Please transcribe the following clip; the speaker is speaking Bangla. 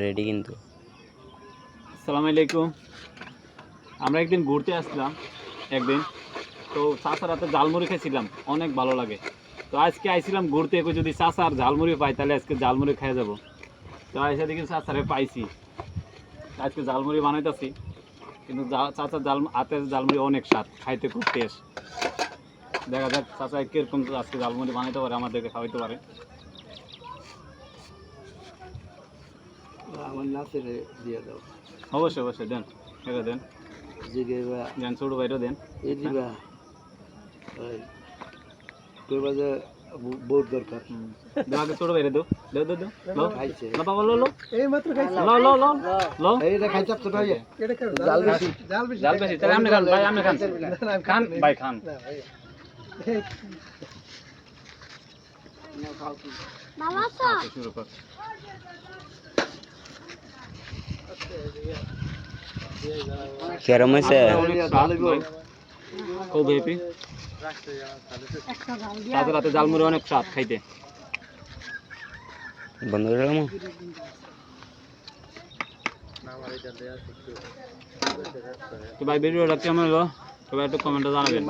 রেডি কিন্তু। আসসালামু আলাইকুম। আমরা একদিন ঘুরতে আসলাম একদিন, তো চাচার হাতে ঝালমুড়ি খেয়েছিলাম, অনেক ভালো লাগে। তো আজকে আইছিলাম ঘুরতে, যদি চাচার ঝালমুড়ি পাই তাহলে আজকে ঝালমুড়ি খেয়ে যাবো। তো আইসা দেখি চাচারে পাইছি, আজকে ঝালমুড়ি বানাইতেছি। কিন্তু চাচার হাতের ঝালমুড়ি অনেক স্বাদ, খাইতে খুব টেস্ট। দেখা যাক চাচা কিরকম আজকে ঝালমুড়ি বানাইতে পারে, আমাদেরকে খাওয়াইতে পারে। আমার নাচের দিয়ে দাও। অবশ্যই অবশ্যই দেন, এটা দেন, জিগেবা দেন, ছোট ভাইটা দেন। এ দিবা তোর বাজে বহুত দরকার। দাও আগে ছোট ভাইরে দাও, দাও দাও দাও, লো খাইছে লো বাবা, লো লো এই মাত্র খাইছে। লো লো লো লো। এইটা খাইছে ছোট ভাই, এটা খাও। জাল বেশি জাল বেশি, তাহলে আপনি খান ভাই, আপনি খান, খান ভাই, খান। আচ্ছা, শুরু কর। কেরম হয়েছে? অনেক স্বাদ ভাই, খুব হ্যাপি। তাদের হাতে ঝালমুড়ি অনেক স্বাদ খাইতে। বন্ধ করে রাখবো? তো ভাই ভিডিওটা কেমন হলো সবাই একটু কমেন্টে জানাবেন।